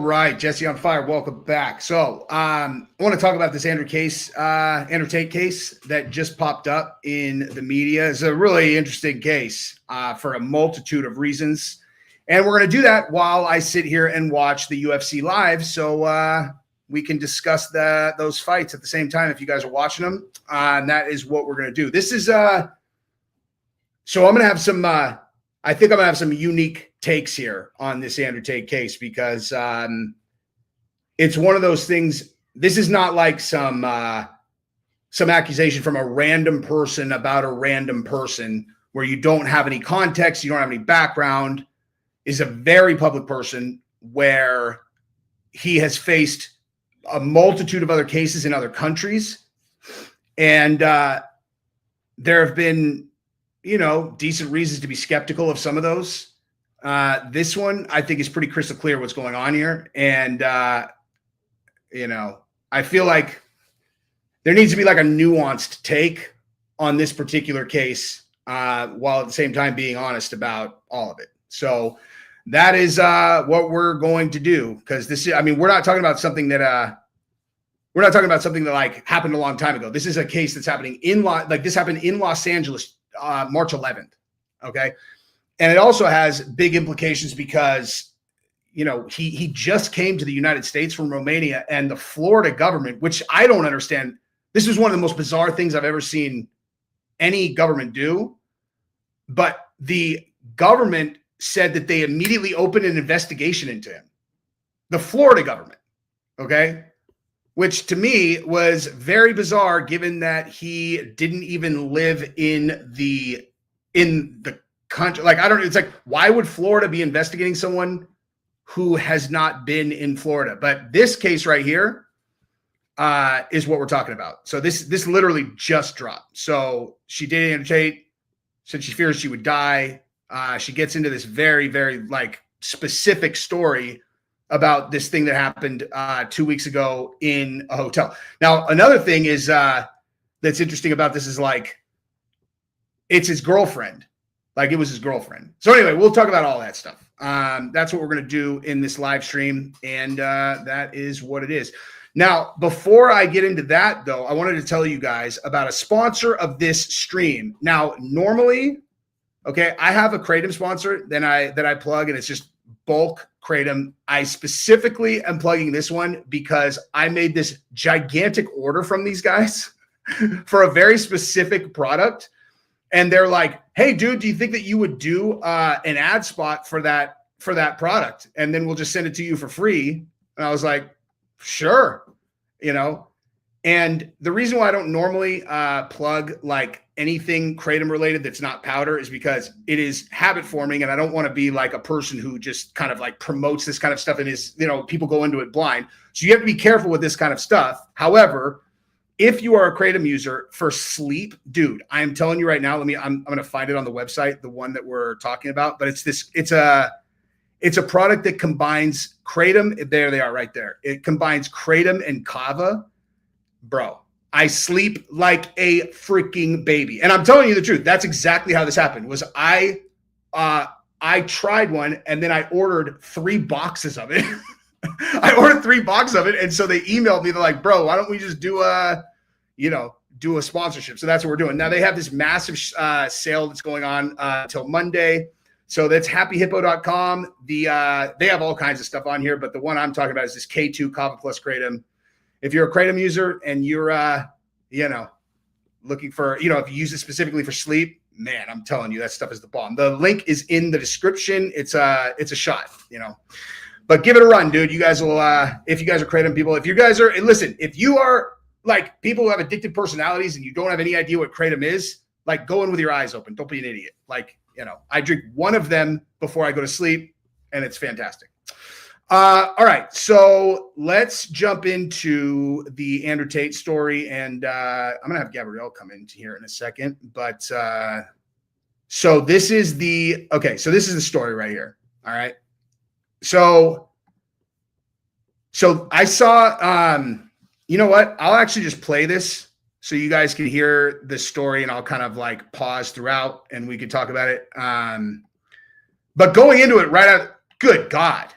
right, Jesse on fire. Welcome back. So, I want to talk about this Andrew Tate case that just popped up in the media. It's a really interesting case for a multitude of reasons, and we're going to do that while I sit here and watch the UFC live, so we can discuss those fights at the same time if you guys are watching them. And that is what we're going to do. This is so I'm going to have some. I think I'm going to have some unique takes here on this Andrew Tate case because it's one of those things. This is not like some accusation from a random person about a random person where you don't have any context, you don't have any background. Is a very public person where he has faced a multitude of other cases in other countries. And there have been, decent reasons to be skeptical of some of those. This one, I think, is pretty crystal clear what's going on here. And, I feel like there needs to be like a nuanced take on this particular case while at the same time being honest about all of it. So that is what we're going to do, because this is, we're not talking about something that like happened a long time ago. This is a case that's happening this happened in Los Angeles, March 11th. Okay. And it also has big implications because, he just came to the United States from Romania, and the Florida government, which I don't understand. This is one of the most bizarre things I've ever seen any government do. But the government said that they immediately opened an investigation into him. The Florida government. Okay. Which to me was very bizarre, given that he didn't even live in the country. Like, it's like, why would Florida be investigating someone who has not been in Florida? But this case right here is what we're talking about. So this literally just dropped. So she dated Andrew Tate, said she fears she would die. She gets into this very, very specific story about this thing that happened 2 weeks ago in a hotel. Now, another thing is that's interesting about this is it's his girlfriend. It was his girlfriend. So anyway, we'll talk about all that stuff. That's what we're going to do in this live stream. And that is what it is. Now, before I get into that, though, I wanted to tell you guys about a sponsor of this stream. Now, normally, okay, I have a Kratom sponsor that I plug, and it's just bulk Kratom. I specifically am plugging this one because I made this gigantic order from these guys for a very specific product. And they're like, hey, dude, do you think that you would do an ad spot for that product? And then we'll just send it to you for free. And I was like, sure. And the reason why I don't normally plug anything Kratom related that's not powder is because it is habit forming, and I don't want to be like a person who just kind of promotes this kind of stuff and is, people go into it blind. So you have to be careful with this kind of stuff. However, if you are a Kratom user for sleep, dude, I am telling you right now, I'm going to find it on the website, the one that we're talking about, but it's a product that combines Kratom. There they are right there. It combines Kratom and Kava. Bro, I sleep like a freaking baby. And I'm telling you the truth. That's exactly how this happened. Was I tried one, and then I ordered 3 boxes of it. I ordered 3 boxes of it. And so they emailed me. They're like, bro, why don't we just do a sponsorship? So that's what we're doing. Now they have this massive sale that's going on until Monday. So that's happyhippo.com. They have all kinds of stuff on here, but the one I'm talking about is this K2 Kava Plus Kratom. If you're a Kratom user and you're, looking for, if you use it specifically for sleep, man, I'm telling you, that stuff is the bomb. The link is in the description. It's a shot, but give it a run, dude. You guys will, if you guys are Kratom people, if you guys are, and listen, if you are people who have addicted personalities and you don't have any idea what Kratom is, go in with your eyes open. Don't be an idiot. I drink one of them before I go to sleep, and it's fantastic. All right, so let's jump into the Andrew Tate story, and I'm gonna have Gabrielle come in here in a second. But so this is the story right here. All right, so I saw. You know what? I'll actually just play this so you guys can hear the story, and I'll kind of pause throughout, and we could talk about it. But going into it right out, good God.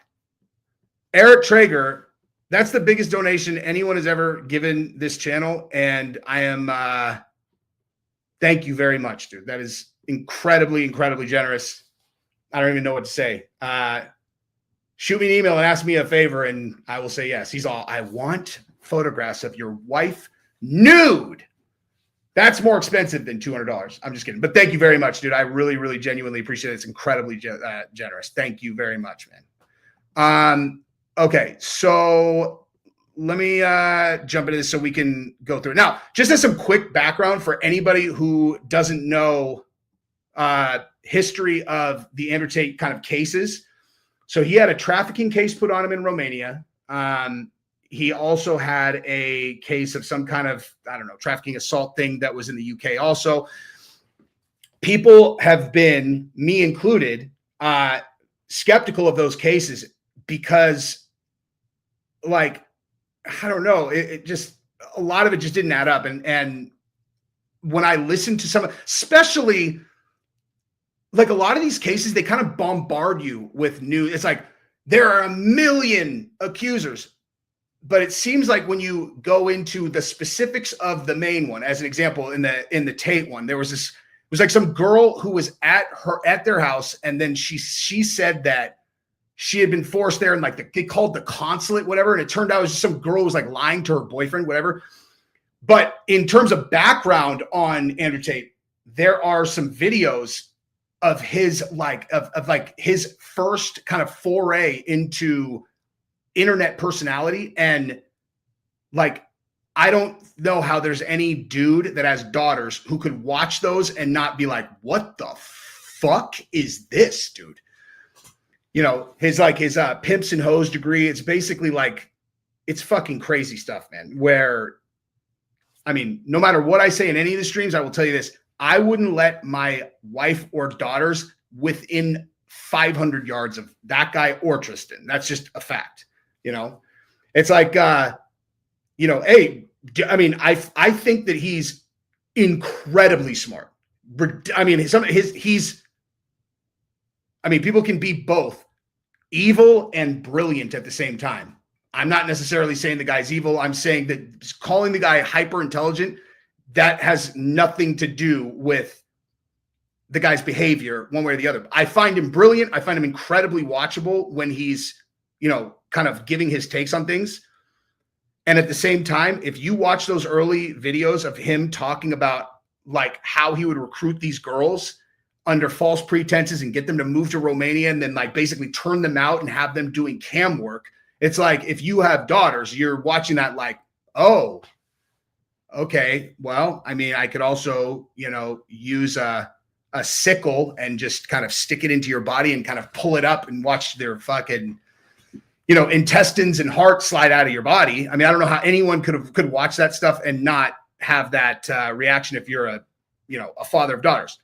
Eric Traeger, that's the biggest donation anyone has ever given this channel. And I am, thank you very much, dude. That is incredibly, incredibly generous. I don't even know what to say. Shoot me an email and ask me a favor, and I will say yes. He's all, I want photographs of your wife nude. That's more expensive than $200. I'm just kidding. But thank you very much, dude. I really, really genuinely appreciate it. It's incredibly generous. Thank you very much, man. Okay, so let me jump into this so we can go through it. Now, just as some quick background for anybody who doesn't know history of the Andrew Tate kind of cases. So he had a trafficking case put on him in Romania. He also had a case of some kind of, I don't know, trafficking assault thing that was in the UK also. People have been, me included, skeptical of those cases because, like, I don't know, it just, a lot of it just didn't add up. And when I listened to some, especially like a lot of these cases, they kind of bombard you with news. It's like, there are a million accusers. But it seems like when you go into the specifics of the main one, as an example, in the Tate one, there was this, it was like some girl who was at their house, and then she said that she had been forced there, and like they called the consulate, whatever, and it turned out it was just some girl who was like lying to her boyfriend, whatever. But in terms of background on Andrew Tate, there are some videos of his like his first kind of foray into internet personality. And like, I don't know how there's any dude that has daughters who could watch those and not be like, what the fuck is this, dude? You know, his pimps and hoes degree. It's basically like, it's fucking crazy stuff, man. Where, I mean, no matter what I say in any of the streams, I will tell you this. I wouldn't let my wife or daughters within 500 yards of that guy or Tristan. That's just a fact. You know, it's like, you know, hey, I mean, I think that he's incredibly smart. I mean, I mean, people can be both evil and brilliant at the same time. I'm not necessarily saying the guy's evil. I'm saying that calling the guy hyper intelligent, that has nothing to do with the guy's behavior one way or the other. I find him brilliant. I find him incredibly watchable when he's, you know, kind of giving his takes on things. And at the same time, if you watch those early videos of him talking about like how he would recruit these girls under false pretenses and get them to move to Romania and then like basically turn them out and have them doing cam work. It's like, if you have daughters, you're watching that like, oh, okay, well, I mean, I could also, you know, use a sickle and just kind of stick it into your body and kind of pull it up and watch their fucking, you know, intestines and heart slide out of your body. I mean, I don't know how anyone could watch that stuff and not have that reaction if you're a father of daughters.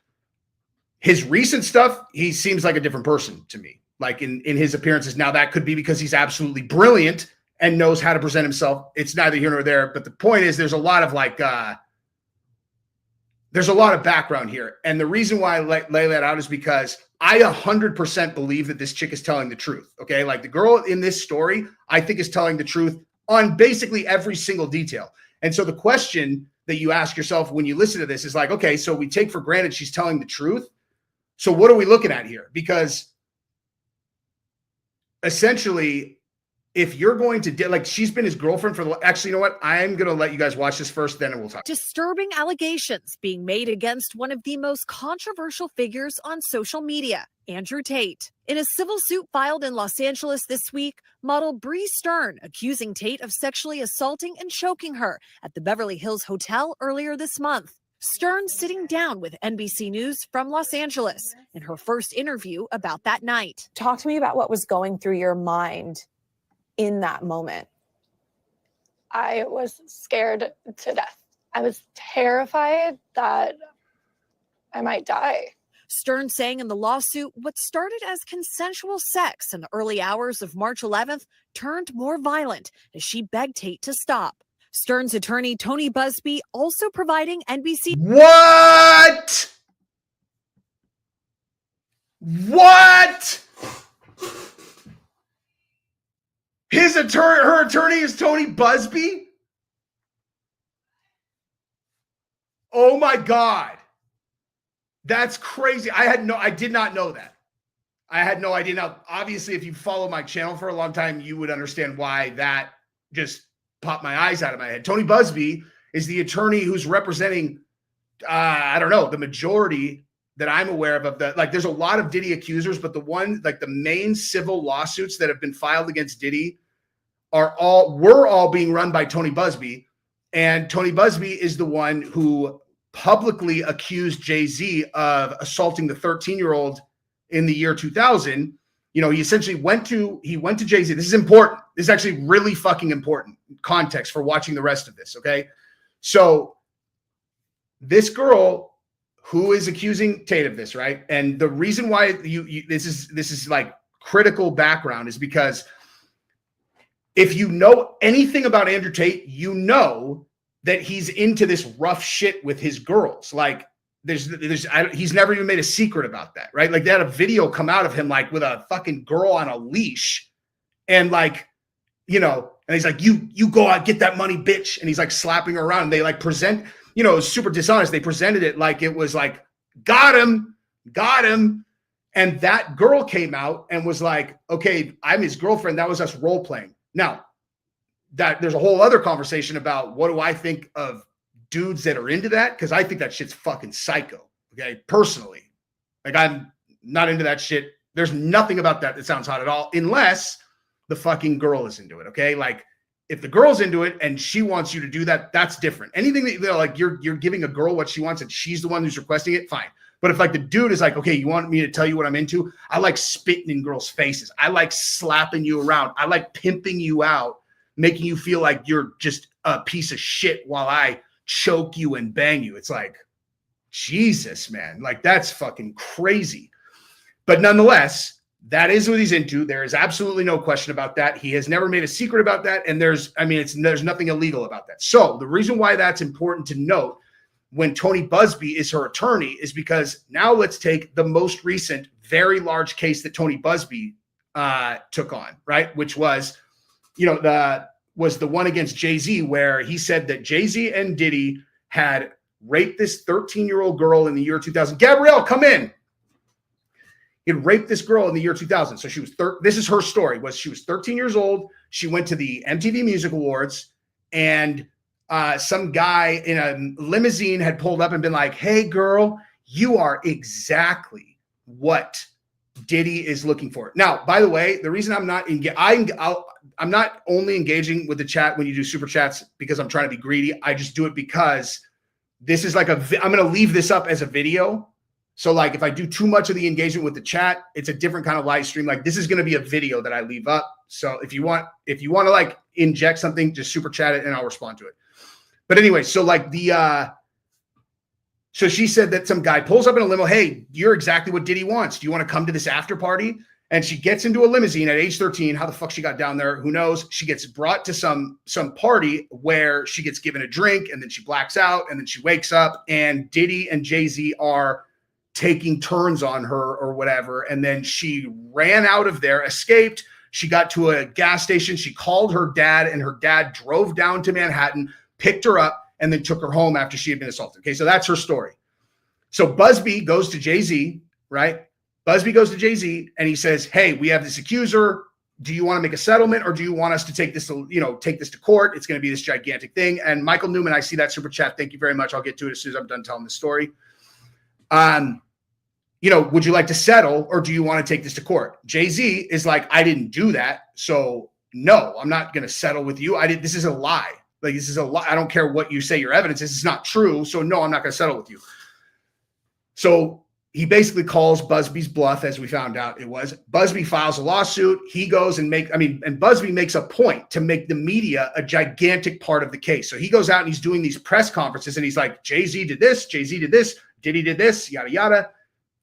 His recent stuff, he seems like a different person to me, like in his appearances. Now, that could be because he's absolutely brilliant and knows how to present himself. It's neither here nor there. But the point is, there's a lot of like, there's a lot of background here. And the reason why I lay that out is because I 100% believe that this chick is telling the truth. Okay. Like the girl in this story, I think is telling the truth on basically every single detail. And so the question that you ask yourself when you listen to this is like, okay, so we take for granted she's telling the truth. So what are we looking at here? Because essentially, if you're going to like, she's been his girlfriend for actually, you know what? I'm going to let you guys watch this first, then we'll talk. Disturbing allegations being made against one of the most controversial figures on social media, Andrew Tate. In a civil suit filed in Los Angeles this week, model Bree Stern accusing Tate of sexually assaulting and choking her at the Beverly Hills hotel earlier this month. Stern sitting down with NBC News from Los Angeles in her first interview about that night. Talk to me about what was going through your mind in that moment. I was scared to death. I was terrified that I might die. Stern saying in the lawsuit what started as consensual sex in the early hours of March 11th turned more violent as she begged Tate to stop. Stern's attorney, Tony Busby, also providing NBC. What? Her attorney is Tony Busby. Oh my God. That's crazy. I did not know that. I had no idea. Now, obviously, if you follow my channel for a long time, you would understand why that just popped my eyes out of my head. Tony Busby is the attorney who's representing, I don't know, the majority that I'm aware of the, like, there's a lot of Diddy accusers, but the main civil lawsuits that have been filed against Diddy were all being run by Tony Busby. And Tony Busby is the one who publicly accused Jay-Z of assaulting the 13-year-old in the year 2000. He essentially went to Jay-Z. This is important. This is actually really fucking important context for watching the rest of this. Okay. So this girl who is accusing Tate of this, right? And the reason why this is like critical background is because if you know anything about Andrew Tate, you know that he's into this rough shit with his girls. Like, he's never even made a secret about that, right? Like, they had a video come out of him like with a fucking girl on a leash, and like, and he's like, you go out, get that money, bitch. And he's like slapping her around. And they like present, it was super dishonest. They presented it like it was like, got him. And that girl came out and was like, okay, I'm his girlfriend. That was us role playing. Now, that there's a whole other conversation about what do I think of dudes that are into that, because I think that shit's fucking psycho. Okay, personally, like, I'm not into that shit. There's nothing about that sounds hot at all, unless the fucking girl is into it. Okay, like, if the girl's into it and she wants you to do that, that's different. Anything that like you're giving a girl what she wants and she's the one who's requesting it, fine. But if like the dude is like, okay, you want me to tell you what I'm into? I like spitting in girls' faces. I like slapping you around. I like pimping you out, making you feel like you're just a piece of shit while I choke you and bang you. It's like, Jesus, man, like, that's fucking crazy. But nonetheless, that is what he's into. There is absolutely no question about that. He has never made a secret about that. And there's nothing illegal about that. So the reason why that's important to note when Tony Busby is her attorney is because now let's take the most recent, very large case that Tony Busby took on, right? Which was, the one against Jay-Z, where he said that Jay-Z and Diddy had raped this 13-year-old girl in the year 2000. Gabrielle, come in. He had raped this girl in the year 2000. So she was this is her story. She was 13 years old. She went to the MTV Music Awards, and some guy in a limousine had pulled up and been like, "Hey, girl, you are exactly what Diddy is looking for." Now, by the way, the reason I'm not I'm not only engaging with the chat when you do super chats because I'm trying to be greedy. I just do it because this is like I'm going to leave this up as a video. So like, if I do too much of the engagement with the chat, it's a different kind of live stream. Like, this is going to be a video that I leave up. So if you want to like inject something, just super chat it and I'll respond to it. But anyway, so like so she said that some guy pulls up in a limo. Hey, you're exactly what Diddy wants. Do you want to come to this after party? And she gets into a limousine at age 13. How the fuck she got down there, who knows? She gets brought to some party where she gets given a drink, and then she blacks out, and then she wakes up, and Diddy and Jay-Z are taking turns on her or whatever. And then she ran out of there, escaped. She got to a gas station. She called her dad, and her dad drove down to Manhattan, picked her up, and then took her home after she had been assaulted. Okay, so that's her story. So Busby goes to Jay-Z, right? Busby goes to Jay-Z and he says, "Hey, we have this accuser. Do you want to make a settlement, or do you want us to take this to court? It's going to be this gigantic thing." And Michael Newman, I see that super chat. Thank you very much. I'll get to it as soon as I'm done telling the story. Would you like to settle, or do you want to take this to court? Jay-Z is like, "I didn't do that. So no, I'm not going to settle with you. This is a lie. Like, this is a lie. I don't care what you say your evidence is. It's not true. So no, I'm not going to settle with you." So he basically calls Busby's bluff, as we found out it was. Busby files a lawsuit. He goes and Busby makes a point to make the media a gigantic part of the case. So he goes out and he's doing these press conferences and he's like, Jay-Z did this, Diddy did this, yada, yada.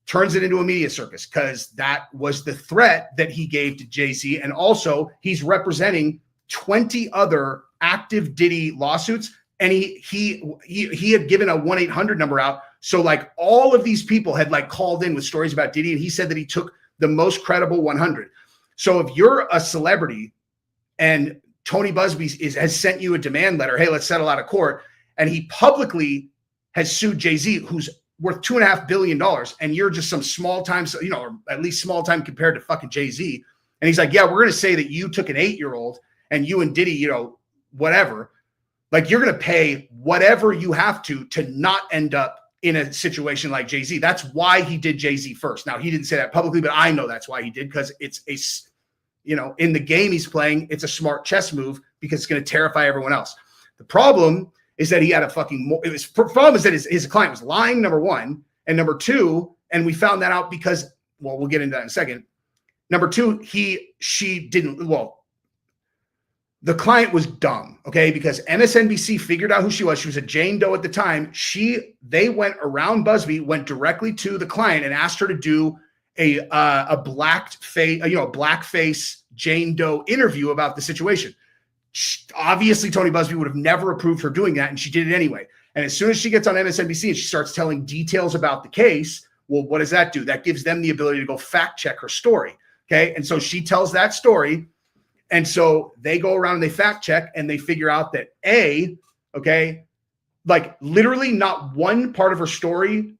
Turns it into a media circus because that was the threat that he gave to Jay-Z. And also he's representing 20 other active Diddy lawsuits. And he had given a 1-800 number out. So like, all of these people had like called in with stories about Diddy, and he said that he took the most credible 100. So if you're a celebrity and Tony Busby has sent you a demand letter. Hey, let's settle out of court. And he publicly has sued Jay-Z, who's worth $2.5 billion. And you're just some small time, or at least small time compared to fucking Jay-Z. And he's like, yeah, we're going to say that you took an 8-year-old and you and Diddy, whatever. Like, you're going to pay whatever you have to not end up in a situation like Jay-Z. That's why he did Jay-Z first. Now, he didn't say that publicly, but I know that's why he did, because it's in the game he's playing, it's a smart chess move because it's going to terrify everyone else. The problem is that he had problem is that his client was lying, number one. And number two, and we found that out because, well, we'll get into that in a second. Number two, the client was dumb, okay? Because MSNBC figured out who she was. She was a Jane Doe at the time. They went around Busby, went directly to the client and asked her to do a blackface Jane Doe interview about the situation. Obviously, Tony Busby would have never approved her doing that, and she did it anyway. And as soon as she gets on MSNBC and she starts telling details about the case, well, what does that do? That gives them the ability to go fact check her story, okay? And so she tells that story. And so they go around and they fact check and they figure out that like literally not one part of her story,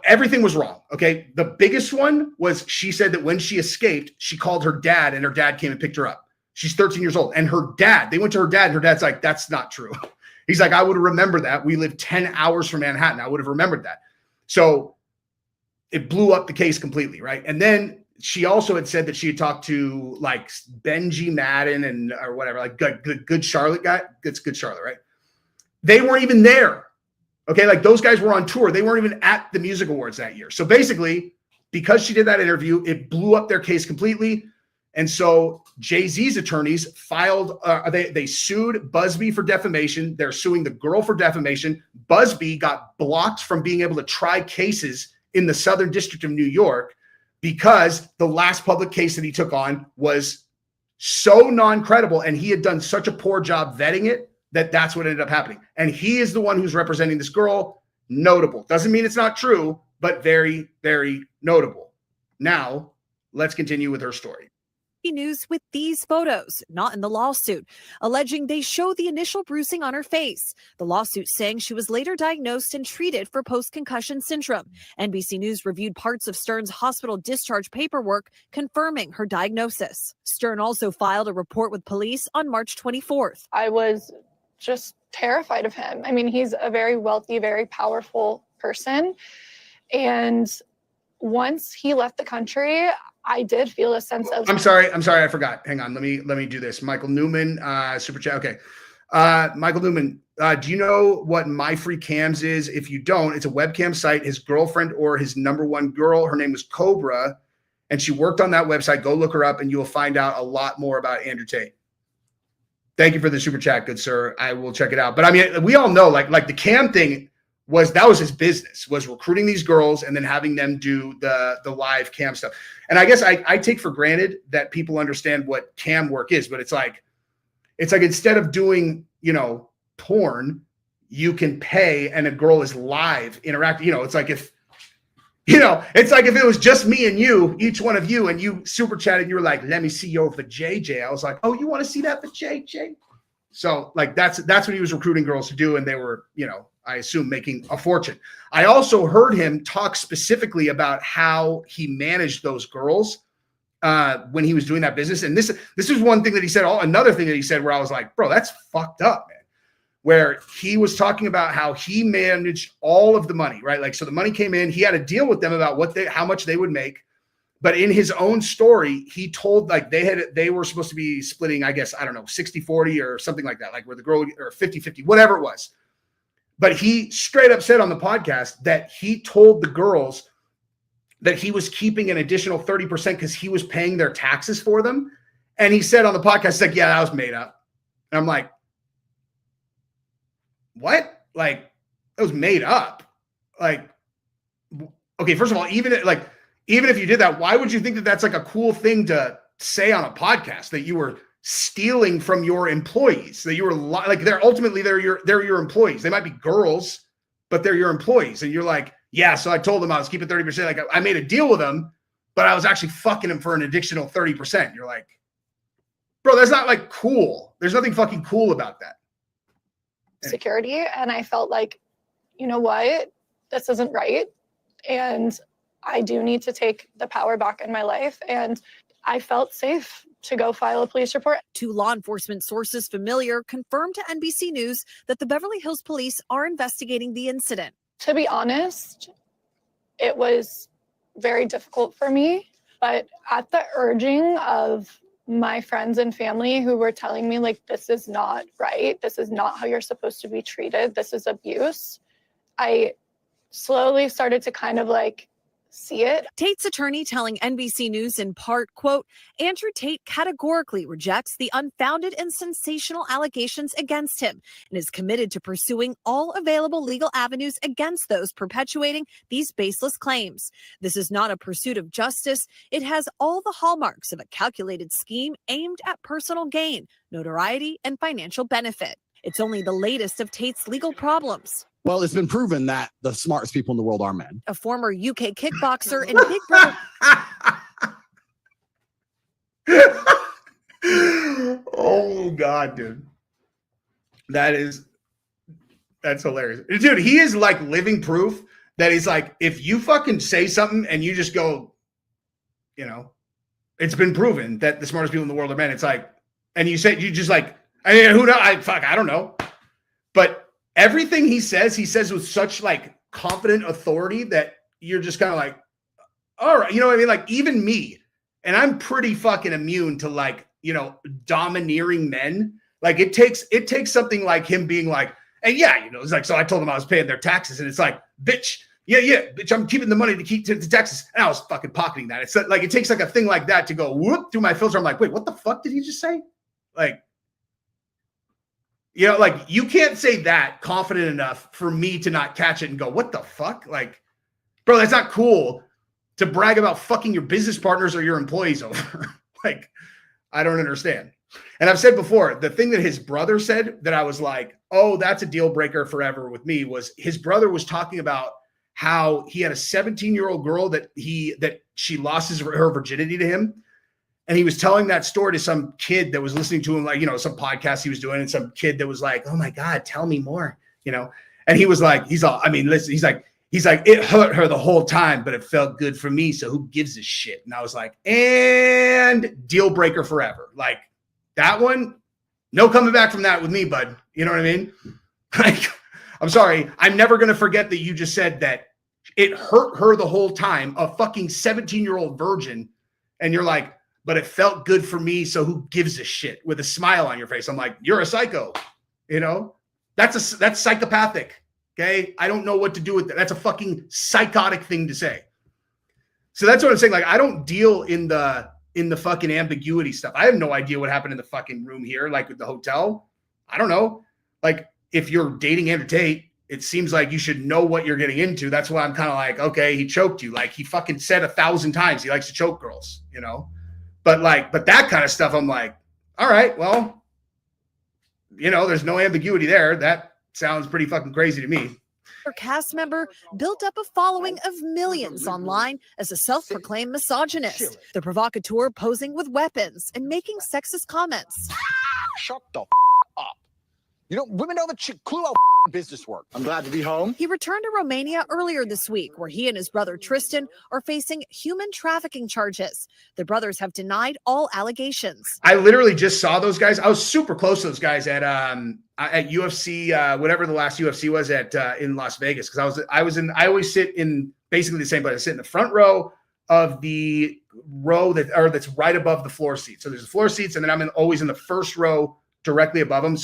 everything was wrong. Okay. The biggest one was she said that when she escaped, she called her dad and her dad came and picked her up. She's 13 years old. And they went to her dad and her dad's like, that's not true. He's like, I would have remembered that. We live 10 hours from Manhattan. I would have remembered that. So it blew up the case completely. Right. And then she also had said that she had talked to like Benji Madden or whatever, like good Charlotte guy. That's Good Charlotte, right? They weren't even there. Okay. Like, those guys were on tour. They weren't even at the music awards that year. So basically, because she did that interview, it blew up their case completely. And so Jay-Z's attorneys filed, they sued Busby for defamation. They're suing the girl for defamation. Busby got blocked from being able to try cases in the Southern District of New York because the last public case that he took on was so non-credible and he had done such a poor job vetting it that's what ended up happening. And he is the one who's representing this girl. Notable. Doesn't mean it's not true, but very, very notable. Now, let's continue with her story. News with these photos, not in the lawsuit, alleging they show the initial bruising on her face. The lawsuit saying she was later diagnosed and treated for post-concussion syndrome. NBC News reviewed parts of Stern's hospital discharge paperwork confirming her diagnosis. Stern also filed a report with police on March 24th. I was just terrified of him. I mean, he's a very wealthy, very powerful person. And once he left the country, I did feel a sense of. I'm sorry. I forgot. Hang on. Let me do this. Michael Newman, super chat. Okay. Michael Newman, do you know what My Free Cams is? If you don't, it's a webcam site. His girlfriend or his number one girl, her name was Cobra, and she worked on that website. Go look her up and you will find out a lot more about Andrew Tate. Thank you for the super chat, good sir. I will check it out. But I mean, we all know like the cam thing was his business, was recruiting these girls and then having them do the live cam stuff. And I guess I take for granted that people understand what cam work is, but it's like instead of doing, porn, you can pay and a girl is live interacting. It's like if it was just me and you, each one of you, and you super chatted, you were like, let me see your for JJ. I was like, oh, you want to see that for JJ? So like, that's what he was recruiting girls to do. And they were, I assume, making a fortune. I also heard him talk specifically about how he managed those girls when he was doing that business. And this is one thing that he said. Another thing that he said where I was like, bro, that's fucked up, man. Where he was talking about how he managed all of the money, right? Like, so the money came in, he had to deal with them about how much they would make. But in his own story, he told like they were supposed to be splitting, I guess, I don't know, 60-40 or something like that, like where the girl, or 50-50, whatever it was. But he straight up said on the podcast that he told the girls that he was keeping an additional 30% because he was paying their taxes for them. And he said on the podcast, he's like, yeah, that was made up. And I'm like, what? Like, that was made up. Like, okay, first of all, even if you did that, why would you think that that's like a cool thing to say on a podcast, that you were stealing from your employees, that you were like, they're your employees. They might be girls, but they're your employees. And you're like, yeah, so I told them I was keeping 30%. Like, I made a deal with them, but I was actually fucking them for an additional 30%. You're like, bro, that's not like cool. There's nothing fucking cool about that. Security. And I felt like, you know what? This isn't right. And I do need to take the power back in my life. And I felt safe to go file a police report. Two law enforcement sources familiar confirmed to NBC News that the Beverly Hills police are investigating the incident. To be honest, it was very difficult for me, but at the urging of my friends and family who were telling me, like, this is not right, this is not how you're supposed to be treated, this is abuse, I slowly started to kind of like see it. Tate's attorney telling NBC News in part, quote, Andrew Tate categorically rejects the unfounded and sensational allegations against him and is committed to pursuing all available legal avenues against those perpetuating these baseless claims. This is not a pursuit of justice. It has all the hallmarks of a calculated scheme aimed at personal gain, notoriety, and financial benefit. It's only the latest of Tate's legal problems. Well, it's been proven that the smartest people in the world are men. A former UK kickboxer and Big Brother. Oh God, dude. That's hilarious. Dude, he is like living proof that he's like, if you fucking say something and you just go, you know, it's been proven that the smartest people in the world are men. It's like, and you say, you just like, I mean, who knows? I don't know. But everything he says with such like confident authority that you're just kind of like, all right, you know what I mean? Like even me, and I'm pretty fucking immune to like, you know, domineering men. Like it takes something like him being like, and yeah, you know, it's like, so I told him I was paying their taxes and it's like, bitch, yeah, bitch, I'm keeping the money to keep to Texas. And I was fucking pocketing that. It's like, it takes like a thing like that to go whoop through my filter. I'm like, wait, what the fuck did he just say? Like, you know, like you can't say that confident enough for me to not catch it and go, what the fuck? Like, bro, that's not cool to brag about fucking your business partners or your employees over. Like, I don't understand. And I've said before, the thing that his brother said that I was like, oh, that's a deal breaker forever with me was his brother was talking about how he had a 17-year-old girl that she lost her virginity to him. And he was telling that story to some kid that was listening to him, like, you know, some podcast he was doing, and some kid that was like, oh my God, tell me more, you know? And he was like, listen, he's like, it hurt her the whole time, but it felt good for me. So who gives a shit? And I was like, and deal breaker forever. Like that one, no coming back from that with me, bud. You know what I mean? Like, I'm sorry. I'm never going to forget that you just said that it hurt her the whole time, a fucking 17-year-old virgin. And you're like, but it felt good for me, so who gives a shit? With a smile on your face. I'm like, you're a psycho, you know? That's psychopathic, okay? I don't know what to do with that. That's a fucking psychotic thing to say. So that's what I'm saying. Like, I don't deal in the fucking ambiguity stuff. I have no idea what happened in the fucking room here, like with the hotel. I don't know. Like, if you're dating Andrew Tate, it seems like you should know what you're getting into. That's why I'm kind of like, okay, he choked you. Like, he fucking said 1,000 times he likes to choke girls, you know? But that kind of stuff, I'm like, all right, well, you know, there's no ambiguity there. That sounds pretty fucking crazy to me. Her cast member built up a following of millions online as a self-proclaimed misogynist. The provocateur posing with weapons and making sexist comments. Shut the up. You know, women know the clue how business work. I'm glad to be home. He returned to Romania earlier this week, where he and his brother Tristan are facing human trafficking charges. The brothers have denied all allegations. I literally just saw those guys. I was super close to those guys at UFC, whatever the last UFC was at in Las Vegas, because I always sit in basically the same place. I sit in the front row of the row that's right above the floor seat. So there's the floor seats, and then I'm always in the first row directly above them.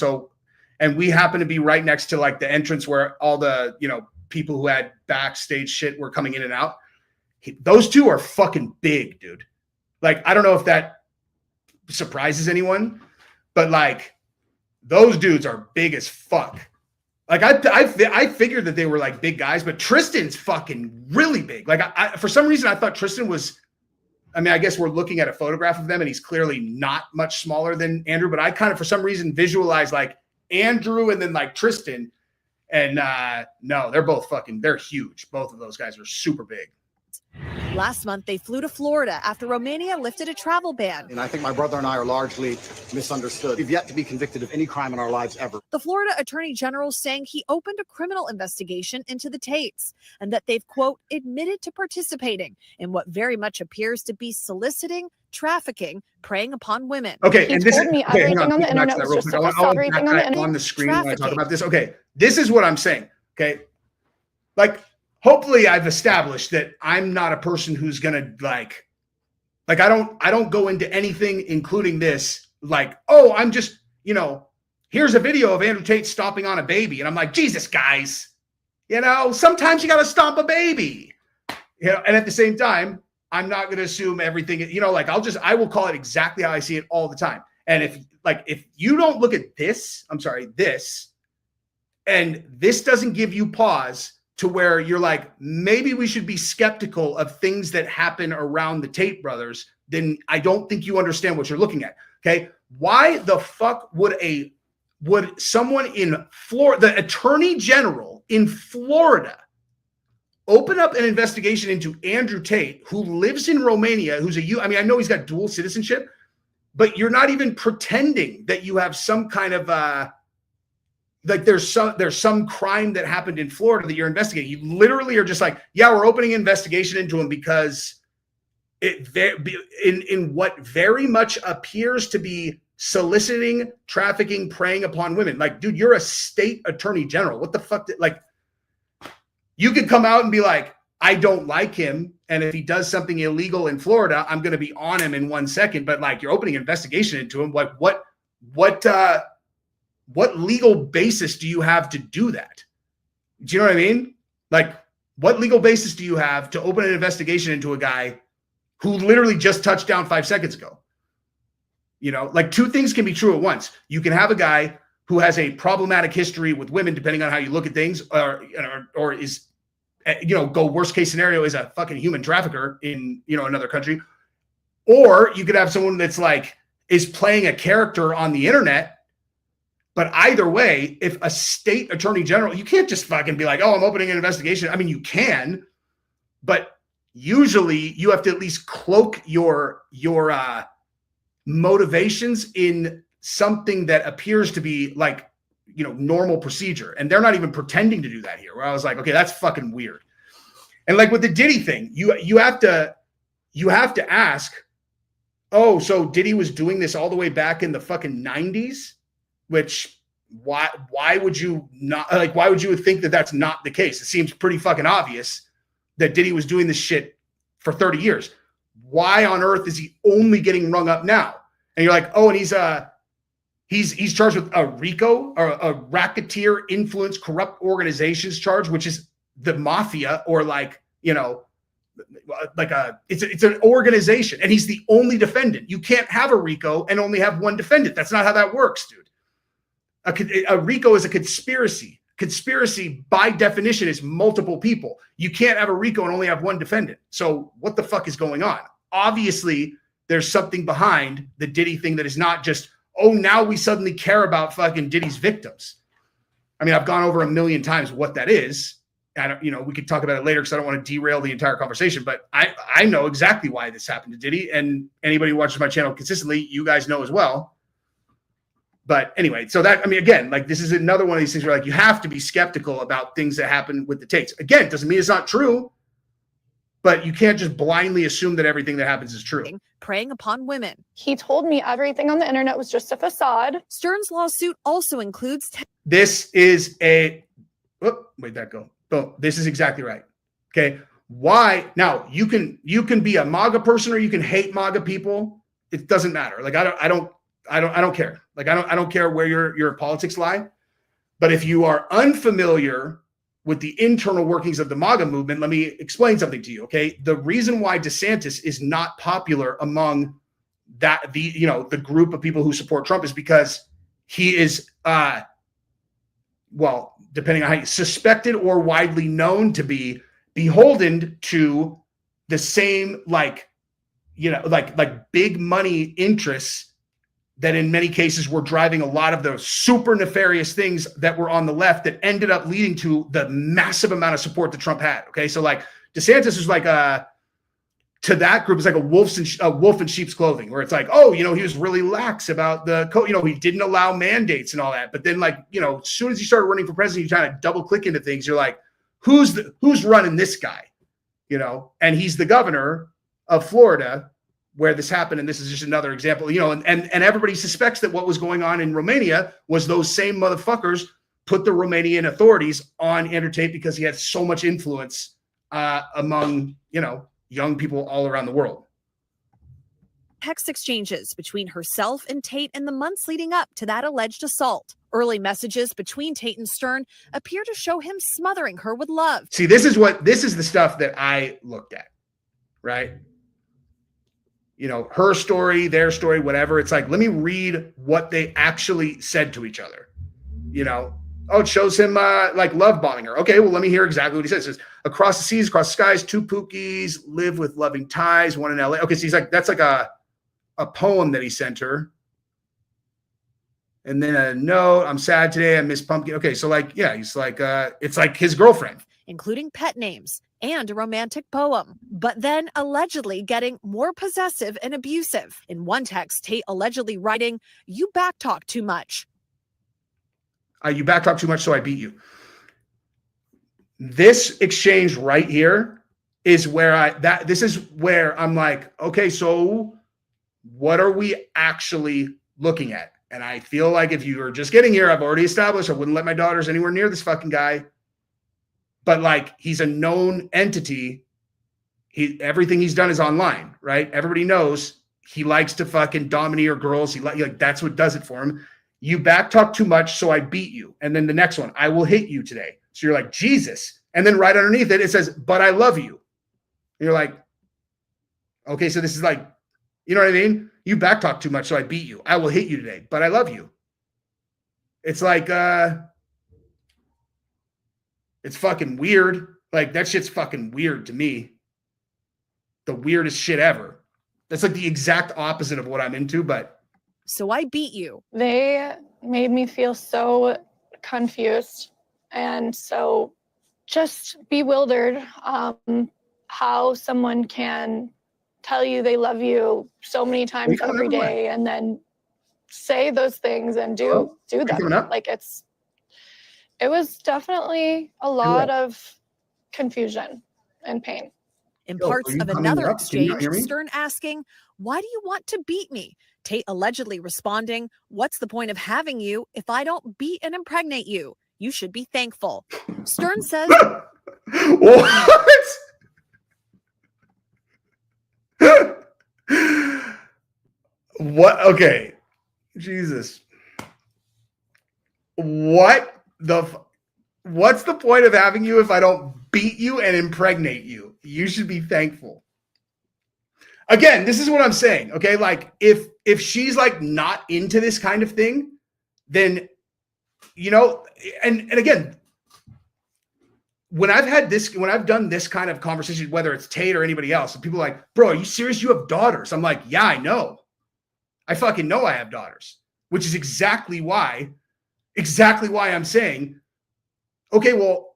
And we happen to be right next to like the entrance where all the, you know, people who had backstage shit were coming in and out. Those two are fucking big, dude. Like, I don't know if that surprises anyone, but like those dudes are big as fuck. Like I figured that they were like big guys, but Tristan's fucking really big. Like I for some reason I thought Tristan was, I mean, I guess we're looking at a photograph of them and he's clearly not much smaller than Andrew, but I kind of for some reason visualized like Andrew and then like Tristan, and no, they're both they're huge. Both of those guys are super big. Last month, they flew to Florida after Romania lifted a travel ban. And I think my brother and I are largely misunderstood. We've yet to be convicted of any crime in our lives ever. The Florida Attorney General saying he opened a criminal investigation into the Tates and that they've, quote, admitted to participating in what very much appears to be soliciting, trafficking, preying upon women. Okay, He and this told is me okay, everything hang on the come back to internet that was real just quick. a I'll facade. unpack Everything on the that internet. on the screen when I talk Trafficking. about this. Okay, this is what I'm saying. Okay, like hopefully I've established that I'm not a person who's gonna like I don't go into anything, including this, like, oh, I'm just, here's a video of Andrew Tate stomping on a baby. And I'm like, Jesus, guys, sometimes you got to stomp a baby, and at the same time, I'm not going to assume everything, I will call it exactly how I see it all the time. And if you don't look at this, and this doesn't give you pause to where you're like, maybe we should be skeptical of things that happen around the Tate brothers, then I don't think you understand what you're looking at. Okay. Why the fuck would someone in Florida, the attorney general in Florida, open up an investigation into Andrew Tate, who lives in Romania, I know he's got dual citizenship, but you're not even pretending that you have some kind of, there's some crime that happened in Florida that you're investigating. You literally are just like, yeah, we're opening an investigation into him because in what very much appears to be soliciting, trafficking, preying upon women. Like, dude, you're a state attorney general. What the fuck? You could come out and be like, I don't like him, and if he does something illegal in Florida, I'm going to be on him in 1 second. But you're opening an investigation into him. What legal basis do you have to do that? Do you know what I mean? What legal basis do you have to open an investigation into a guy who literally just touched down 5 seconds ago? Two things can be true at once. You can have a guy who has a problematic history with women, depending on how you look at things, or is, go worst case scenario is a fucking human trafficker in, another country. Or you could have someone that's is playing a character on the internet. But either way, if a state attorney general, you can't just fucking be like, oh, I'm opening an investigation. I mean, you can, but usually you have to at least cloak your motivations in something that appears to be normal procedure. And they're not even pretending to do that here, where I was like, okay, that's fucking weird. And with the Diddy thing, you have to ask, oh, so Diddy was doing this all the way back in the fucking 90s? Which why would you not why would you think that that's not the case? It seems pretty fucking obvious that Diddy was doing this shit for 30 years. Why on earth is he only getting rung up now? And you're like, oh, and he's charged with a RICO, or a racketeer influence corrupt organizations charge, which is the mafia, or it's an organization, and he's the only defendant. You can't have a RICO and only have one defendant. That's not how that works, dude. A RICO is a conspiracy. Conspiracy, by definition, is multiple people. You can't have a RICO and only have one defendant. So what the fuck is going on? Obviously, there's something behind the Diddy thing that is not just, oh, now we suddenly care about fucking Diddy's victims. I mean, I've gone over 1 million times what that is. I don't, we could talk about it later because I don't want to derail the entire conversation, but I know exactly why this happened to Diddy, and anybody who watches my channel consistently, you guys know as well. But anyway, so that, again, this is another one of these things where you have to be skeptical about things that happen with the Tates. Again, doesn't mean it's not true, but you can't just blindly assume that everything that happens is true. Preying upon women. He told me everything on the internet was just a facade. Stern's lawsuit also includes. This is a, where'd that go? Oh, this is exactly right. Okay. Why? Now you can be a MAGA person or you can hate MAGA people. It doesn't matter. I don't care. I don't care where your politics lie. But if you are unfamiliar with the internal workings of the MAGA movement, let me explain something to you. Okay. The reason why DeSantis is not popular among the group of people who support Trump is because he is, depending on how you suspected or widely known to be beholden to the same, big money interests that in many cases were driving a lot of the super nefarious things that were on the left that ended up leading to the massive amount of support that Trump had. Okay. So DeSantis is like to that group, it's like a wolf in sheep's clothing, where it's like, oh, you know, he was really lax about he didn't allow mandates and all that. But then, like, you know, as soon as you started running for president, you kind of double click into things. You're like, who's running this guy? You know, and he's the governor of Florida where this happened. And this is just another example, you know, and everybody suspects that what was going on in Romania was those same motherfuckers put the Romanian authorities on Andrew Tate because he had so much influence among, you know, young people all around the world. Text exchanges between herself and Tate in the months leading up to that alleged assault. Early messages between Tate and Stern appear to show him smothering her with love. See, this is the stuff that I looked at, right? You know, her story, their story, whatever. It's like, let me read what they actually said to each other. You know, oh, it shows him like love bombing her. Okay, well, let me hear exactly what he says. It says, across the seas, across the skies, two Pookies live with loving ties, one in LA. Okay, so he's like, that's like a poem that he sent her. And then a note, I'm sad today, I miss pumpkin. Okay, so like, yeah, he's like, it's like his girlfriend. Including pet names and a romantic poem, but then allegedly getting more possessive and abusive. In one text, Tate allegedly writing, "You backtalk too much." You backtalk too much, so I beat you. This exchange right here is where this is where I'm like, okay, so what are we actually looking at? And I feel like if you are just getting here, I've already established I wouldn't let my daughters anywhere near this fucking guy. But like, he's a known entity. Everything he's done is online, right? Everybody knows he likes to fucking domineer girls. Like that's what does it for him. You backtalk too much, so I beat you. And then the next one, I will hit you today. So you're like, Jesus. And then right underneath it, it says, but I love you. And you're like, okay, so this is like, you know what I mean? You backtalk too much, so I beat you. I will hit you today, but I love you. It's like, it's fucking weird. Like, that shit's fucking weird to me. The weirdest shit ever. That's like the exact opposite of what I'm into, but. So I beat you. They made me feel so confused and so just bewildered how someone can tell you they love you so many times every day and then say those things and do them. Like it was definitely a lot of confusion and pain. In parts of another exchange, Stern asking, "Why do you want to beat me?" Tate allegedly responding, "What's the point of having you if I don't beat and impregnate you? You should be thankful." Stern says, what? What? Okay. Jesus. What's the point of having you if I don't beat you and impregnate you? You should be thankful. Again, this is what I'm saying. Okay. Like if she's like not into this kind of thing, then, you know, and again, when I've done this kind of conversation, whether it's Tate or anybody else, and people are like, bro, are you serious? You have daughters. I'm like, yeah, I know. I fucking know I have daughters, which is exactly why I'm saying, okay, well,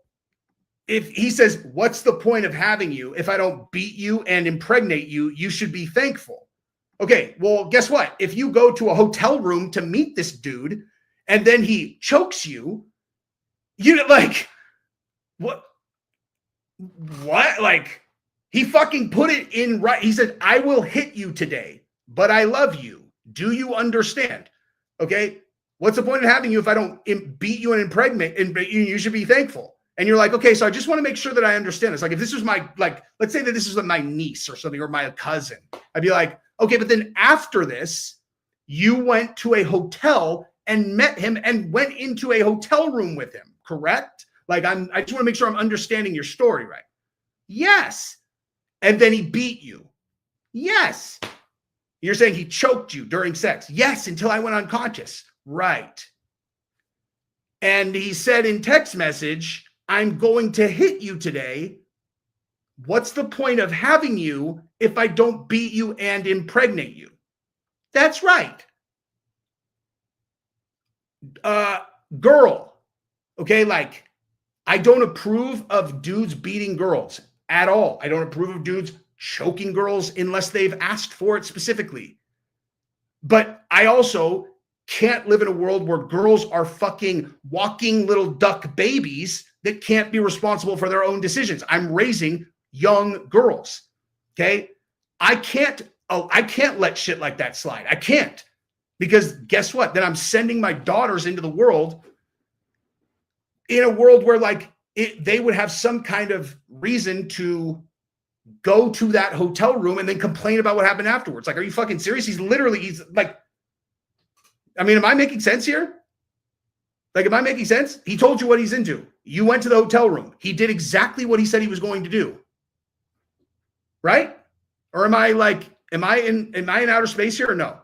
if he says, what's the point of having you if I don't beat you and impregnate you? You should be thankful. Okay, well, guess what? If you go to a hotel room to meet this dude and then he chokes you, you like, what? Like, he fucking put it in right. He said, I will hit you today, but I love you. Do you understand? Okay. What's the point of having you if I don't beat you and impregnate? And you should be thankful. And you're like, okay, so I just want to make sure that I understand this. Like, if this was my, like, let's say that this was my niece or something, or my cousin, I'd be like, okay, but then after this, you went to a hotel and met him and went into a hotel room with him, correct? Like, I just want to make sure I'm understanding your story right. Yes. And then he beat you. Yes. You're saying he choked you during sex. Yes, until I went unconscious. Right. And he said in text message, I'm going to hit you today. What's the point of having you if I don't beat you and impregnate you? That's right. Girl. Okay, like, I don't approve of dudes beating girls. at all. I don't approve of dudes choking girls unless they've asked for it specifically. But I also can't live in a world where girls are fucking walking little duck babies that can't be responsible for their own decisions. I'm raising young girls. Okay. I can't let shit like that slide. I can't, because guess what? Then I'm sending my daughters into the world in a world where like they would have some kind of reason to go to that hotel room and then complain about what happened afterwards. Like, are you fucking serious? He's like, I mean, am I making sense here? Like, am I making sense? He told you what he's into. You went to the hotel room. He did exactly what he said he was going to do. Right? Or am I in outer space here or no?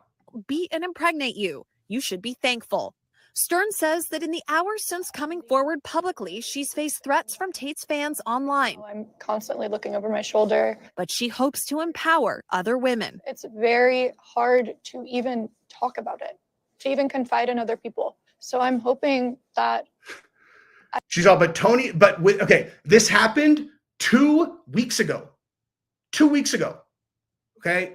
Beat and impregnate you. You should be thankful. Stern says that in the hours since coming forward publicly, she's faced threats from Tate's fans online. I'm constantly looking over my shoulder. But she hopes to empower other women. It's very hard to even talk about it, to even confide in other people. So I'm hoping that she's all, okay, this happened 2 weeks ago. 2 weeks ago. Okay.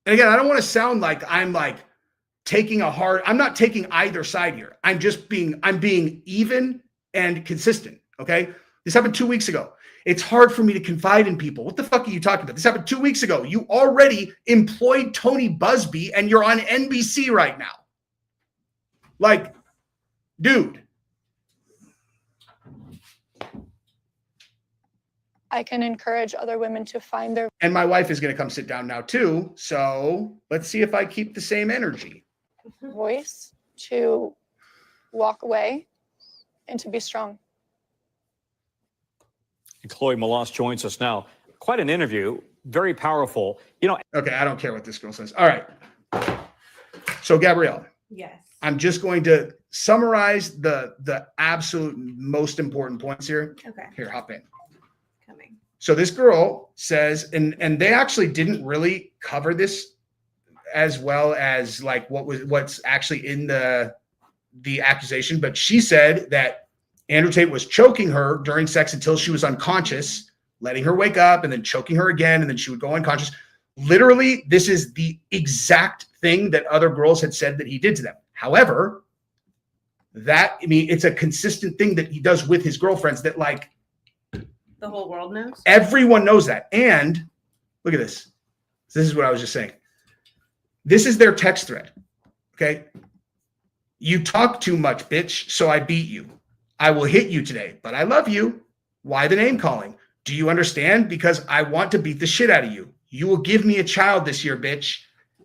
And again, I don't want to sound like I'm like I'm not taking either side here. I'm being even and consistent. Okay. This happened 2 weeks ago. It's hard for me to confide in people. What the fuck are you talking about? This happened 2 weeks ago. You already employed Tony Busby and you're on NBC right now. Like, dude. I can encourage other women to find their And my wife is going to come sit down now too. So let's see if I keep the same energy. voice, to walk away, and to be strong. Chloe Malas joins us now. Quite an interview, very powerful. You know, okay, I don't care what this girl says. All right. So Gabrielle. Yes. I'm just going to summarize the absolute most important points here. Okay. Here, hop in. Coming. So this girl says, and they actually didn't really cover this as well as like what's actually in the accusation, but she said that Andrew Tate was choking her during sex until she was unconscious, letting her wake up and then choking her again, and then she would go unconscious. Literally, this is the exact thing that other girls had said that he did to them. However, it's a consistent thing that he does with his girlfriends that like the whole world knows. Everyone knows that. And look at this. This is what I was just saying. This is their text thread. Okay. You talk too much, bitch, so I beat you. I will hit you today, but I love you. Why the name calling? Do you understand? Because I want to beat the shit out of you. You will give me a child this year, bitch.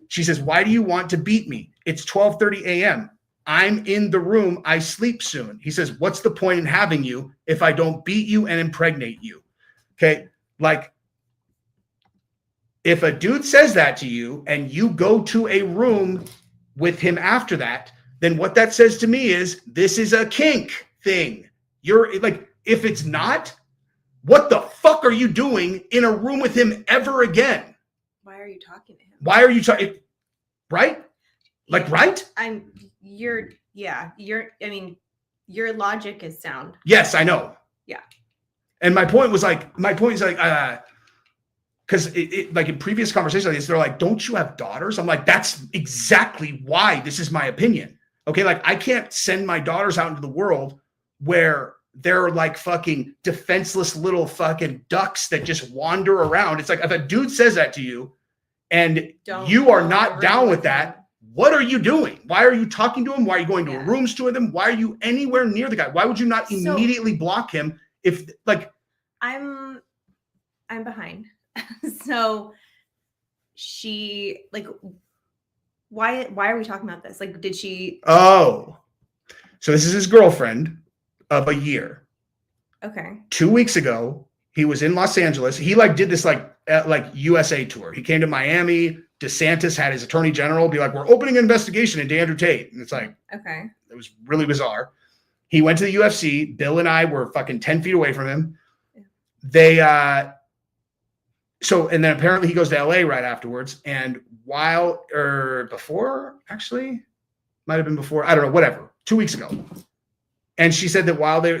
She says, why do you want to beat me? It's 12:30 a.m. I'm in the room. I sleep soon. He says, what's the point in having you if I don't beat you and impregnate you? Okay. Like, if a dude says that to you and you go to a room with him after that, then what that says to me is this is a kink thing. You're like, if it's not, what the fuck are you doing in a room with him ever again? Why are you talking to him? Why are you talking? Right? Like, right? Your logic is sound. Yes, I know. Yeah. And my point is like, because like in previous conversations like this, they're like, don't you have daughters? I'm like, that's exactly why this is my opinion. Okay. Like, I can't send my daughters out into the world where they're like fucking defenseless little fucking ducks that just wander around. It's like, if a dude says that to you and you are not down with that, what are you doing? Why are you talking to him? Why are you going to rooms to him? Why are you anywhere near the guy? Why would you not immediately block him? If like, I'm behind. So she like, why are we talking about this? Like, did she? Oh, so this is his girlfriend of a year. Okay. 2 weeks ago, he was in Los Angeles. He like did this like USA tour. He came to Miami. DeSantis had his attorney general be like, we're opening an investigation into Andrew Tate. And it's like, okay. It was really bizarre. He went to the UFC. Bill and I were fucking 10 feet away from him. They, and then apparently he goes to LA right afterwards. And before, actually, might have been before, I don't know, whatever, 2 weeks ago. And she said that while they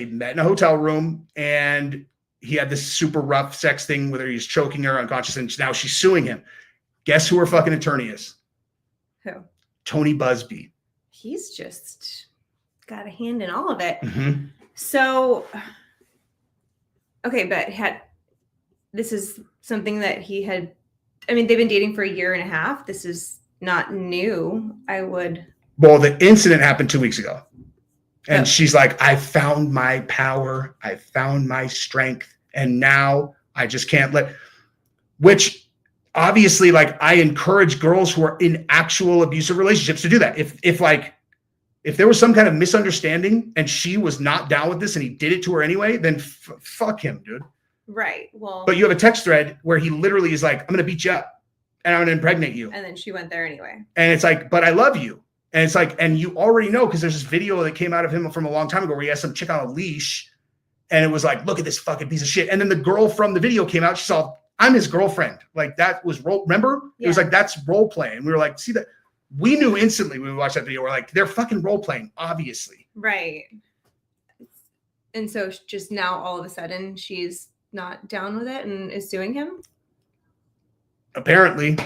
met in a hotel room and he had this super rough sex thing where he's choking her unconscious, and now she's suing him. Guess who her fucking attorney is? Who? Tony Busby. He's just got a hand in all of it. Mm-hmm. So, okay, but this is something that he had, I mean, they've been dating for a year and a half. This is not new. Well, the incident happened 2 weeks ago. And Oh. she's like, I found my power. I found my strength. And now I just can't which obviously, like, I encourage girls who are in actual abusive relationships to do that. If there was some kind of misunderstanding and she was not down with this and he did it to her anyway, then fuck him, dude. Right. Well, But you have a text thread where he literally is like, I'm going to beat you up and I'm going to impregnate you. and then she went there anyway. And it's like, but I love you. And it's like, and you already know, because there's this video that came out of him from a long time ago where he has some chick on a leash and it was like, look at this fucking piece of shit. And then the girl from the video came out. She saw, I'm his girlfriend. Like, that was remember? Yeah. It was like, that's role playing. We were like, see that? We knew instantly when we watched that video. We're like, they're fucking role playing, obviously. Right. And so just now all of a sudden she's not down with it and is suing him. Apparently.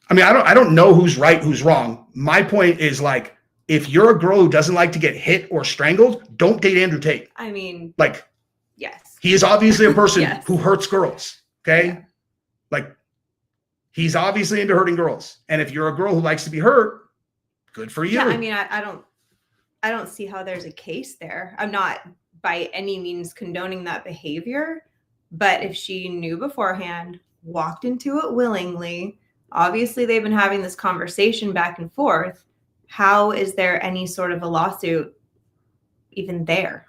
I mean, I don't know who's right, who's wrong. My point is, like, if you're a girl who doesn't like to get hit or strangled, don't date Andrew Tate. I mean, Like, yes. he is obviously a person Yes. who hurts girls. Okay. Yeah. Like, he's obviously into hurting girls. And if you're a girl who likes to be hurt, good for you. Yeah, I mean, I don't see how there's a case there. I'm not by any means condoning that behavior, but if she knew beforehand, walked into it willingly, obviously they've been having this conversation back and forth. How is there any sort of a lawsuit even there?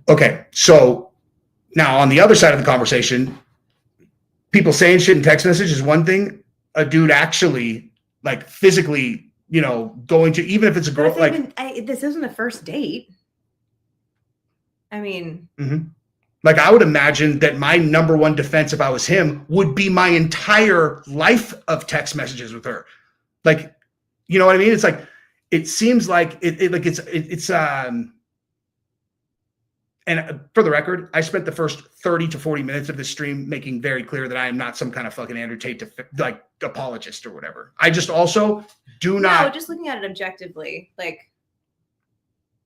Okay. So now on the other side of the conversation, people saying shit in text message is one thing. A dude actually, like, physically, going to, even if it's a girl, like, This isn't a first date. I mean, like, I would imagine that my number one defense, if I was him, would be my entire life of text messages with her. Like, you know what I mean? It's like, it seems like and for the record, I spent the first 30 to 40 minutes of this stream making very clear that I am not some kind of fucking Andrew Tate apologist or whatever. I just also do not. No, just looking at it objectively, like,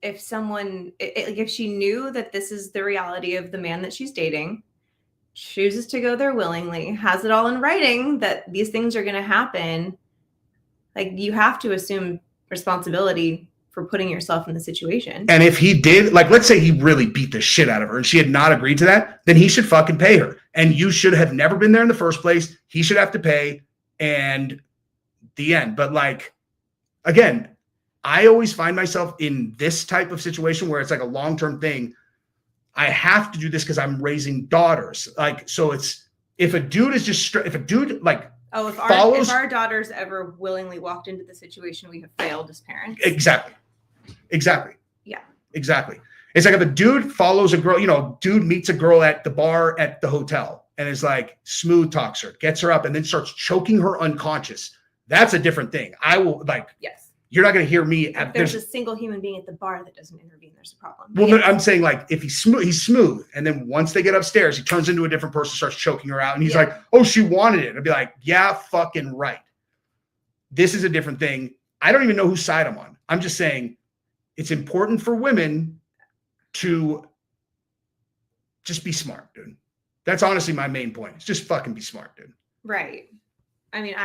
if someone, if she knew that this is the reality of the man that she's dating, chooses to go there willingly, has it all in writing that these things are going to happen, like, you have to assume responsibility for putting yourself in the situation. And if he did, like, let's say he really beat the shit out of her and she had not agreed to that, then he should fucking pay her. And you should have never been there in the first place. He should have to pay, and the end. But, like, again, I always find myself in this type of situation where it's like a long-term thing. I have to do this because I'm raising daughters. Like, so it's, if a dude is just if a dude, like, if our daughters ever willingly walked into the situation, we have failed as parents. Exactly. Yeah. Exactly. It's like if a dude follows a girl, dude meets a girl at the bar at the hotel and is like, smooth talks her, gets her up, and then starts choking her unconscious. That's a different thing. I will, like, yes. You're not going to hear me. If there's a single human being at the bar that doesn't intervene, there's a problem. Well, but I'm saying, like, if he's smooth. And then once they get upstairs, he turns into a different person, starts choking her out. And he's like, oh, she wanted it. I'd be like, yeah, fucking right. This is a different thing. I don't even know whose side I'm on. I'm just saying it's important for women to just be smart, dude. That's honestly my main point. It's just fucking be smart, dude. Right. I mean,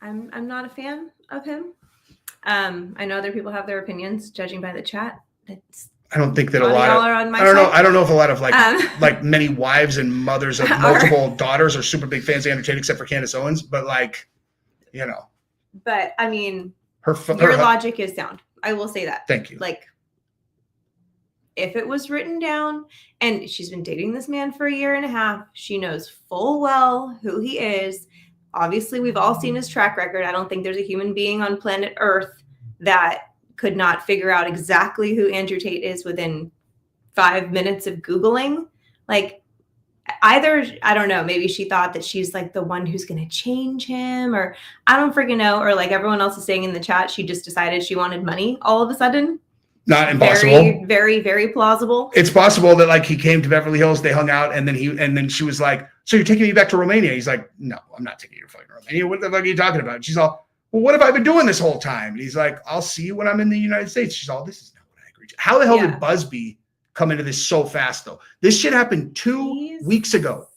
I'm not a fan of him. I know other people have their opinions, judging by the chat. I don't think that a lot of, are on my I don't side. know. I don't know if a lot of like many wives and mothers of multiple daughters are super big fans of Andrew Tate, except for Candace Owens. But, like, But I mean, her logic is sound. I will say that. Thank you. Like, if it was written down, and she's been dating this man for a year and a half, she knows full well who he is. Obviously, we've all seen his track record. I don't think there's a human being on planet Earth that could not figure out exactly who Andrew Tate is within 5 minutes of Googling. Like, either, I don't know, maybe she thought that she's like the one who's going to change him, or I don't freaking know. Or like everyone else is saying in the chat, she just decided she wanted money all of a sudden. Not impossible. Very, very, very plausible. It's possible that like he came to Beverly Hills, they hung out, and then she was like, "So you're taking me back to Romania?" He's like, "No, I'm not taking you to fucking Romania. What the fuck are you talking about?" She's all, "Well, what have I been doing this whole time?" And he's like, "I'll see you when I'm in the United States." She's all, "This is not what I agreed to." How the hell did Busby come into this so fast though? This shit happened 2 weeks ago.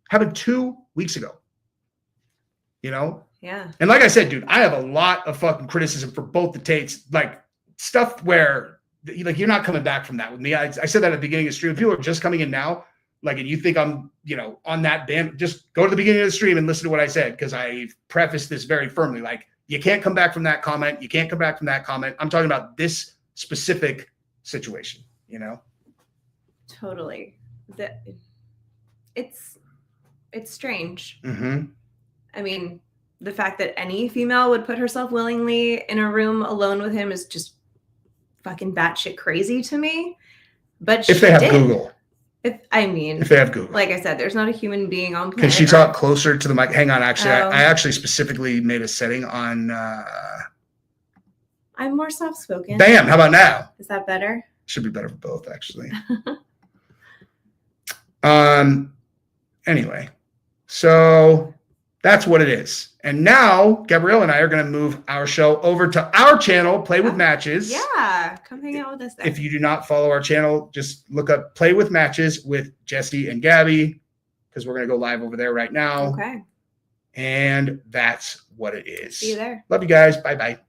Happened 2 weeks ago. You know? Yeah. And like I said, dude, I have a lot of fucking criticism for both the Tates, like stuff where like you're not coming back from that with me. I said that at the beginning of the stream. People are just coming in now, like, and you think I'm, you know, on that band, just go to the beginning of the stream and listen to what I said, because I prefaced this very firmly. Like, you can't come back from that comment. You can't come back from that comment. I'm talking about this specific situation, you know? Totally. It's strange. Mm-hmm. I mean, the fact that any female would put herself willingly in a room alone with him is just fucking batshit crazy to me. But if they have did. Google. If they have Google. Like I said, there's not a human being on planet. Can she talk closer to the mic? Hang on, actually. Oh. I actually specifically made a setting on I'm more soft-spoken. Bam, how about now? Is that better? Should be better for both, actually. Anyway, so that's what it is. And now Gabrielle and I are going to move our show over to our channel, Play with Matches. Yeah, come hang out with us there. If you do not follow our channel, just look up Play with Matches with Jesse and Gabby, because we're going to go live over there right now. Okay. And that's what it is. See you there. Love you guys. Bye-bye.